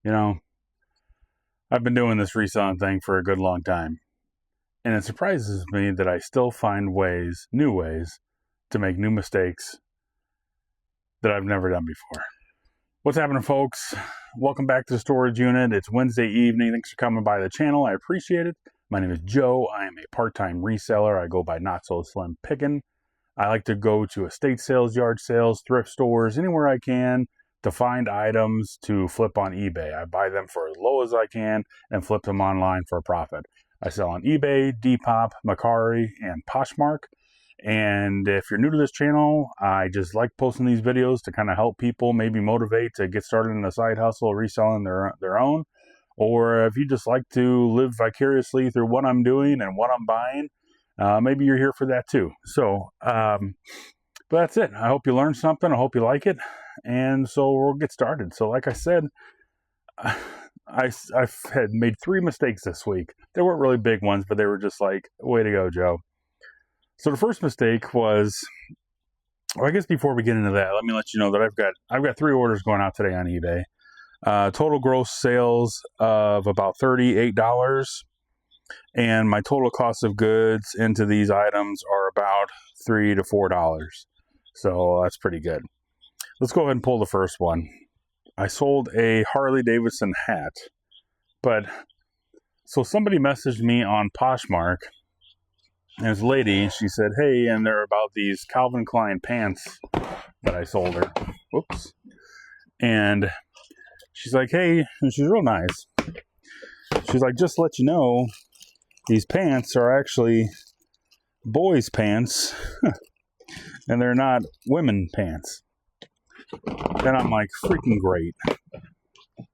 You know, I've been doing this reselling thing for a good long time, and it surprises me that I still find new ways to make new mistakes that I've never done before. What's happening, folks? Welcome back to the storage unit. It's Wednesday evening. Thanks for coming by the channel. I appreciate it. My name is Joe. I am a part-time reseller. I go by Not So Slim Pickin'. I like to go to estate sales, yard sales, thrift stores, anywhere I can to find items to flip on eBay. I buy them for as low as I can and flip them online for a profit. I sell on eBay, Depop, Mercari, and Poshmark. And if you're new to this channel, I just like posting these videos to kind of help people maybe motivate to get started in a side hustle, reselling their own. Or if you just like to live vicariously through what I'm doing and what I'm buying, maybe you're here for that too. So, but that's it. I hope you learned something. I hope you like it. And so we'll get started. So like I said, I've had made 3 mistakes this week. They weren't really big ones, but they were just like, way to go, Joe. So the first mistake was, well, I guess before we get into that, let me let you know that I've got 3 orders going out today on eBay. Total gross sales of about $38. And my total cost of goods into these items are about $3 to $4. So that's pretty good. Let's go ahead and pull the first one. I sold a Harley Davidson hat. But, so somebody messaged me on Poshmark. And this lady, she said, hey, and they're about these Calvin Klein pants that I sold her. Whoops. And she's like, hey, and she's real nice. She's like, just to let you know, these pants are actually boys' pants, and they're not women pants. And I'm like, freaking great.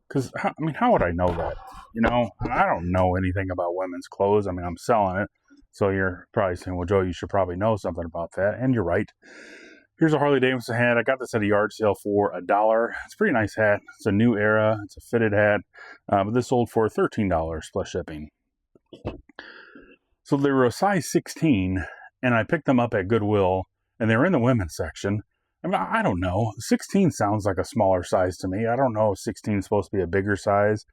Because, I mean, how would I know that? You know, I don't know anything about women's clothes. I mean, I'm selling it. So you're probably saying, well, Joe, you should probably know something about that. And you're right. Here's a Harley Davidson hat. I got this at a yard sale for $1. It's a pretty nice hat. It's a new era. It's a fitted hat. But this sold for $13 plus shipping. So they were a size 16, and I picked them up at Goodwill, and they were in the women's section. I mean, I don't know. 16 sounds like a smaller size to me. I don't know if 16 is supposed to be a bigger size.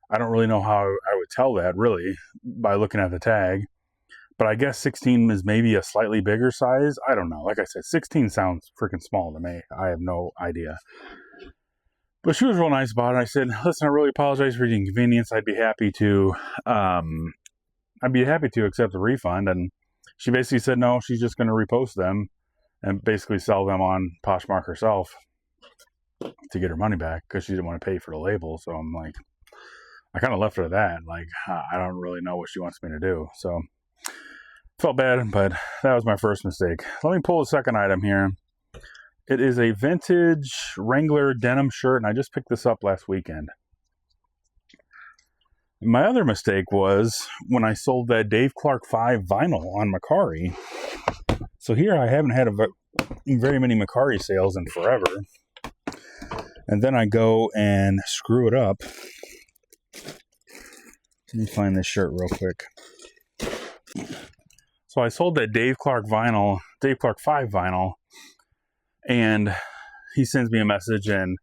I don't really know how I would tell that, really, by looking at the tag. But I guess 16 is maybe a slightly bigger size. I don't know. Like I said, 16 sounds freaking small to me. I have no idea. But she was real nice about it. I said, listen, I really apologize for the inconvenience. I'd be happy to accept the refund. And she basically said, no, she's just going to repost them and basically sell them on Poshmark herself to get her money back because she didn't want to pay for the label. So I'm like, I kind of left her at that. Like, I don't really know what she wants me to do. So felt bad, but that was my first mistake. Let me pull the second item here. It is a vintage Wrangler denim shirt, and I just picked this up last weekend. My other mistake was when I sold that Dave Clark 5 vinyl on Mercari. So here I haven't had very many Mercari sales in forever. And then I go and screw it up. Let me find this shirt real quick. So I sold that Dave Clark 5 vinyl, and he sends me a message and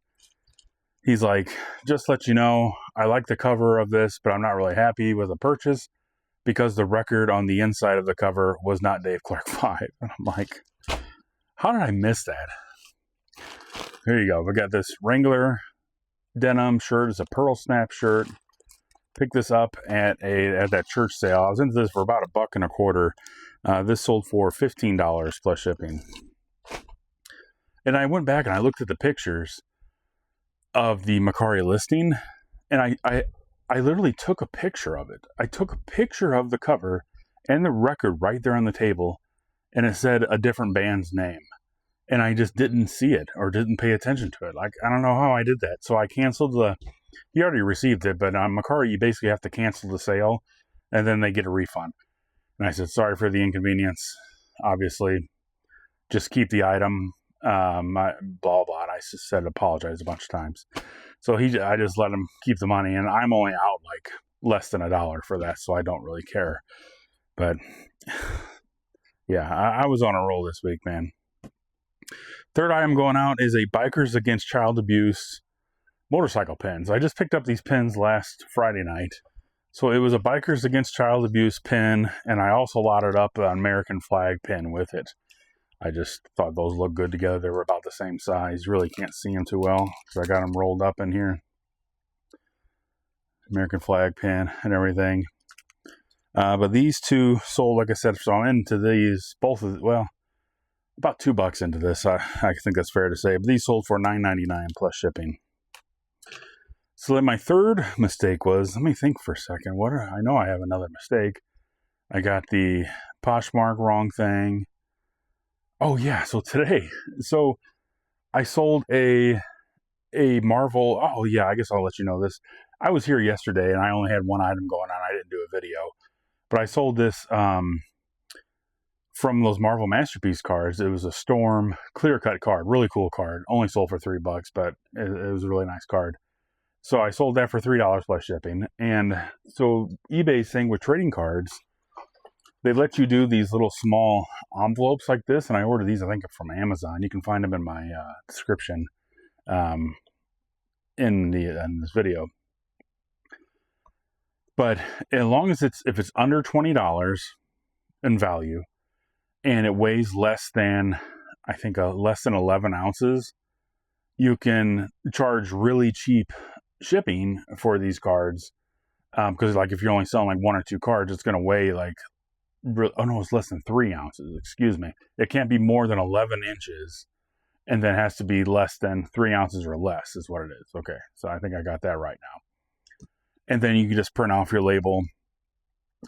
he's like, just let you know, I like the cover of this, but I'm not really happy with the purchase because the record on the inside of the cover was not Dave Clark 5. And I'm like, how did I miss that? Here you go. We got this Wrangler denim shirt. It's a pearl snap shirt. Picked this up at that church sale. I was into this for about $1.25. This sold for $15 plus shipping. And I went back and I looked at the pictures of the Mercari listing, and I literally took a picture of it. I took a picture of the cover and the record right there on the table, and it said a different band's name. And I just didn't see it or didn't pay attention to it. Like, I don't know how I did that. So I canceled he already received it, but on Mercari, you basically have to cancel the sale, and then they get a refund. And I said, sorry for the inconvenience. Obviously, just keep the item. Blah, blah. And I just said apologize a bunch of times. So I just let him keep the money, and I'm only out like less than $1 for that, so I don't really care. But yeah, I was on a roll this week, man. Third item going out is a Bikers Against Child Abuse motorcycle pins. I just picked up these pins last Friday night. So it was a Bikers Against Child Abuse pin, and I also lotted up an American flag pin with it. I just thought those looked good together. They were about the same size. You really can't see them too well because I got them rolled up in here. American flag pin and everything. But these two sold, like I said, so I'm into these, both of, well, about $2 into this. I think that's fair to say. But these sold for $9.99 plus shipping. So then my third mistake was, let me think for a second. I know I have another mistake. I got the Poshmark wrong thing. Oh yeah, so today, I sold a Marvel. Oh yeah, I guess I'll let you know this. I was here yesterday and I only had one item going on. I didn't do a video, but I sold this from those Marvel Masterpiece cards. It was a Storm clear cut card, really cool card. Only sold for $3, but it was a really nice card. So I sold that for $3 plus shipping. And so eBay's thing with trading cards, they let you do these little small envelopes like this. And I ordered these, I think, from Amazon. You can find them in my description in this video. But as long as if it's under $20 in value and it weighs less than, I think, less than 11 ounces, you can charge really cheap shipping for these cards, because like if you're only selling like 1 or 2 cards, it's going to weigh like, oh no, it's less than 3 ounces, excuse me. It can't be more than 11 inches, and then it has to be less than 3 ounces or less is what it is. Okay, so I think I got that right now. And then you can just print off your label.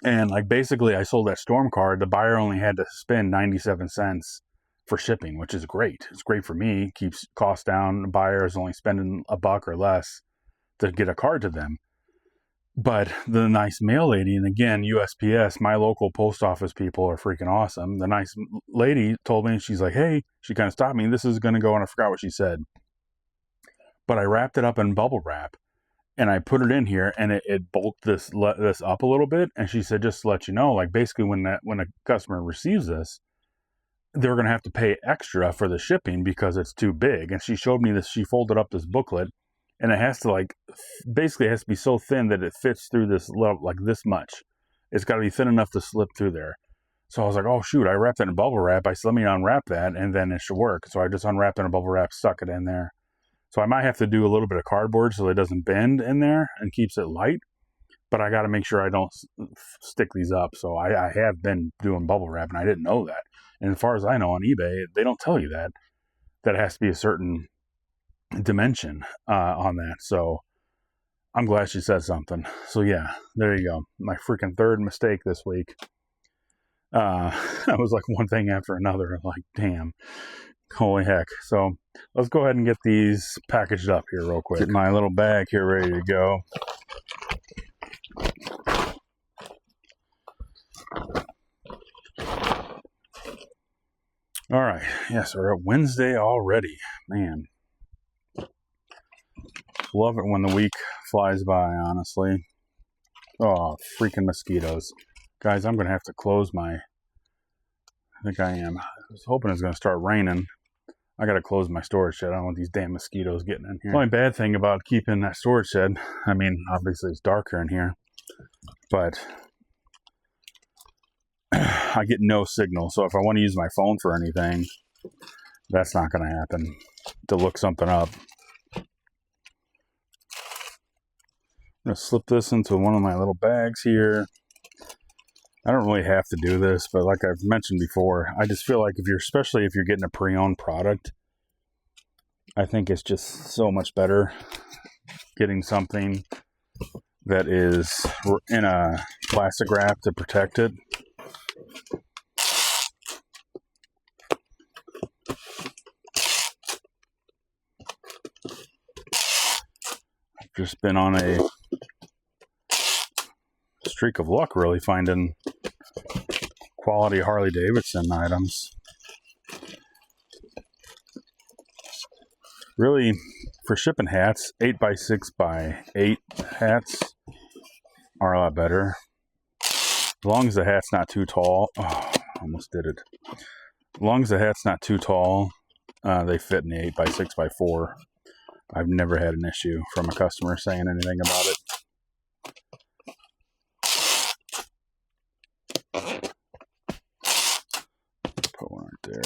And like basically I sold that Storm card, the buyer only had to spend 97 cents for shipping, which is great. It's great for me, keeps costs down. The buyer is only spending $1 or less to get a card to them. But the nice mail lady, and again, USPS, my local post office people are freaking awesome. The nice lady told me, she's like, hey, she kind of stopped me. This is going to go, and I forgot what she said. But I wrapped it up in bubble wrap, and I put it in here, and it bulked this up a little bit. And she said, just to let you know, like basically when a customer receives this, they're going to have to pay extra for the shipping because it's too big. And she showed me this. She folded up this booklet. And it has to basically it has to be so thin that it fits through this level, like this much. It's got to be thin enough to slip through there. So I was like, oh shoot, I wrapped it in bubble wrap. I said, let me unwrap that and then it should work. So I just unwrapped it in bubble wrap, stuck it in there. So I might have to do a little bit of cardboard so it doesn't bend in there and keeps it light. But I got to make sure I don't stick these up. So I have been doing bubble wrap and I didn't know that. And as far as I know on eBay, they don't tell you that it has to be a certain dimension on that. So I'm glad she said something. So yeah, there you go. My freaking third mistake this week. That was like one thing after another. Like, damn, holy heck. So let's go ahead and get these packaged up here real quick. Get my little bag here ready to go. All right. Yes, we're at Wednesday already. Man. Love it when the week flies by, honestly. Oh, freaking mosquitoes. Guys, I'm going to have to close my... I think I am. I was hoping it was going to start raining. I got to close my storage shed. I don't want these damn mosquitoes getting in here. The only bad thing about keeping that storage shed, I mean, obviously it's darker in here, but I get no signal. So if I want to use my phone for anything, that's not going to happen. To look something up. I'm going to slip this into one of my little bags here. I don't really have to do this, but like I've mentioned before, I just feel like especially if you're getting a pre-owned product, I think it's just so much better getting something that is in a plastic wrap to protect it. I've just been on a streak of luck, really, finding quality Harley-Davidson items. Really, for shipping hats, 8x6x8 hats are a lot better. As long as the hat's not too tall. Oh, almost did it. As long as the hat's not too tall, they fit in the 8x6x4. I've never had an issue from a customer saying anything about it. Put one right there.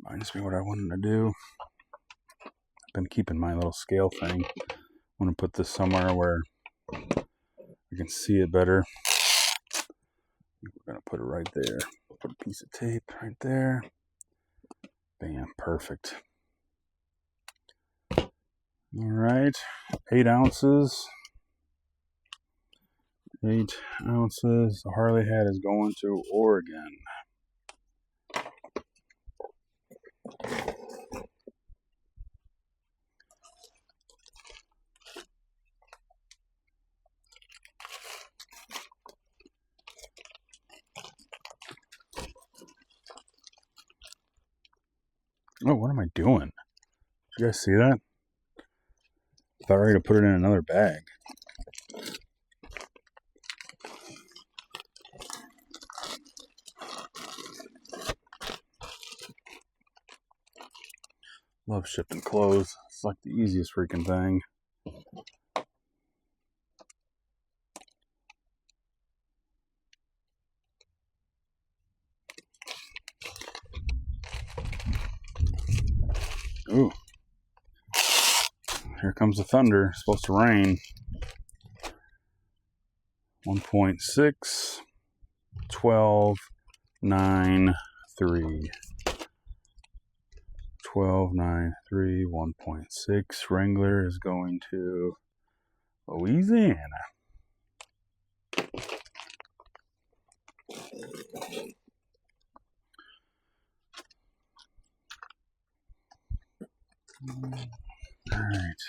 Reminds me what I wanted to do. I've been keeping my little scale thing. I want to put this somewhere where you can see it better. We're going to put it right there. Put a piece of tape right there. Bam, perfect. All right, 8 ounces. 8 ounces. The Harley hat is going to Oregon. Oh, what am I doing? Did you guys see that? I thought I was going to put it in another bag. Love shipping clothes. It's like the easiest freaking thing. Ooh. Here comes the thunder. It's supposed to rain. 1.6, 12, 9, 3. 12, 9, 3, 1.6. Wrangler is going to Louisiana. All right.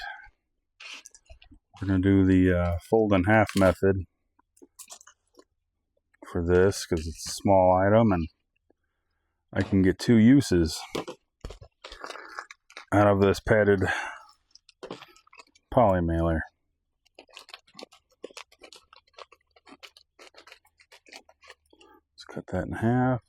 We're going to do the fold in half method for this because it's a small item and I can get 2 uses out of this padded poly mailer. Let's cut that in half.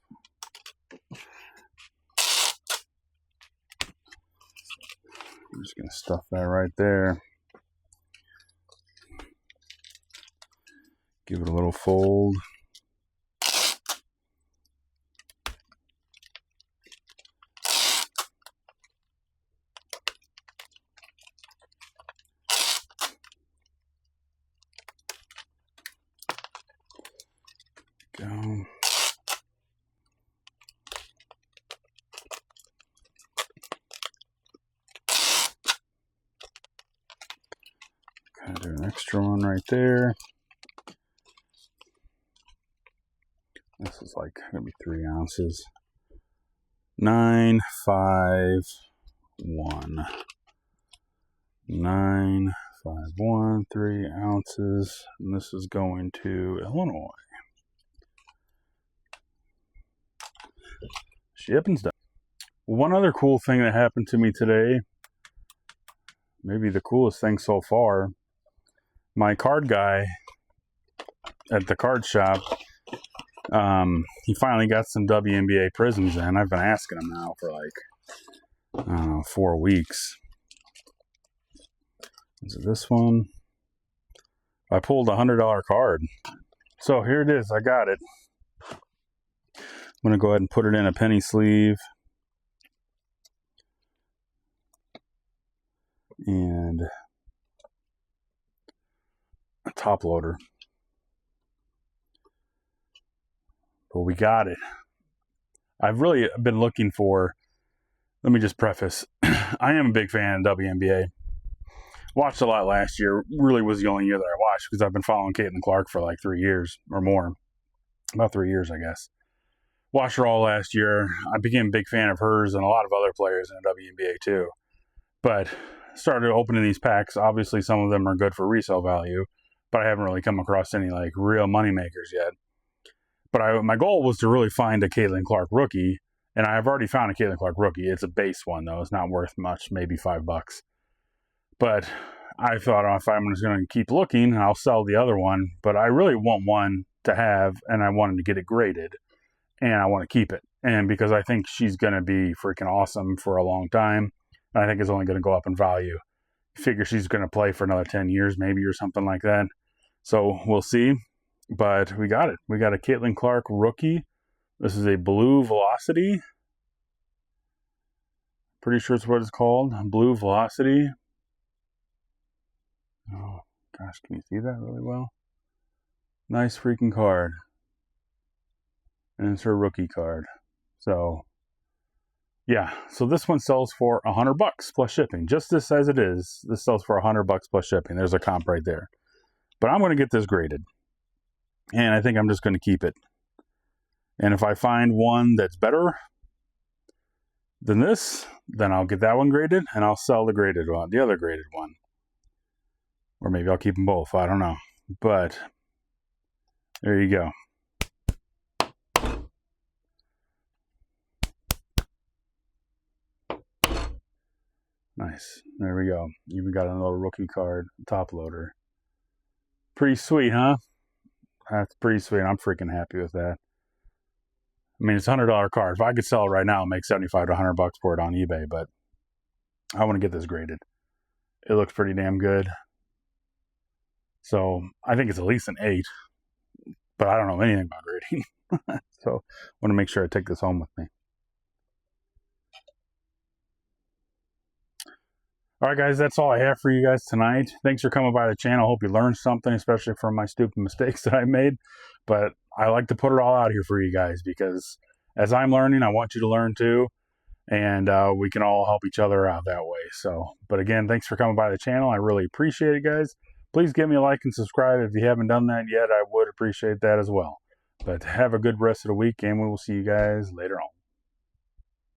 I'm just going to stuff that right there. Give it a little fold. Go. Kind of do an extra one right there. This is like going to be 3 ounces. 9, 5, 1. 9, 5, 1, 3 ounces. And this is going to Illinois. Shipping's done. One other cool thing that happened to me today, maybe the coolest thing so far, my card guy at the card shop, he finally got some WNBA prisms in. I've been asking him now for like 4 weeks. Is it this one? I pulled a $100 card. So here it is. I got it. I'm going to go ahead and put it in a penny sleeve. And a top loader. But we got it. I've really been looking for, let me just preface, I am a big fan of WNBA. Watched a lot last year. Really was the only year that I watched because I've been following Caitlin Clark for like 3 years or more. About 3 years, I guess. Watched her all last year. I became a big fan of hers and a lot of other players in the WNBA too. But started opening these packs. Obviously, some of them are good for resale value, but I haven't really come across any like real money makers yet. But my goal was to really find a Caitlin Clark rookie, and I've already found a Caitlin Clark rookie. It's a base one though. It's not worth much, maybe $5. But I thought, if I'm just going to keep looking, I'll sell the other one. But I really want one to have, and I wanted to get it graded, and I want to keep it. And because I think she's going to be freaking awesome for a long time. I think it's only going to go up in value. Figure she's going to play for another 10 years maybe or something like that. So we'll see. But we got it. We got a Caitlin Clark rookie. This is a Blue Velocity. Pretty sure it's what it's called. Blue Velocity. Oh, gosh, can you see that really well? Nice freaking card. And it's her rookie card. So, yeah. So this one sells for $100 plus shipping. Just this as it is. This sells for $100 plus shipping. There's a comp right there. But I'm going to get this graded. And I think I'm just going to keep it. And if I find one that's better than this, then I'll get that one graded and I'll sell the graded one, the other graded one. Or maybe I'll keep them both. I don't know. But there you go. Nice. There we go. Even got another rookie card, top loader. Pretty sweet, huh? That's pretty sweet. I'm freaking happy with that. I mean, it's a $100 card. If I could sell it right now, I'll make $75 to $100 for it on eBay, but I want to get this graded. It looks pretty damn good. So I think it's at least an 8, but I don't know anything about grading. So I want to make sure I take this home with me. All right, guys, that's all I have for you guys tonight. Thanks for coming by the channel. Hope you learned something, especially from my stupid mistakes that I made. But I like to put it all out here for you guys because as I'm learning, I want you to learn too. And we can all help each other out that way. So, but again, thanks for coming by the channel. I really appreciate it, guys. Please give me a like and subscribe if you haven't done that yet. I would appreciate that as well. But have a good rest of the week, and we will see you guys later on.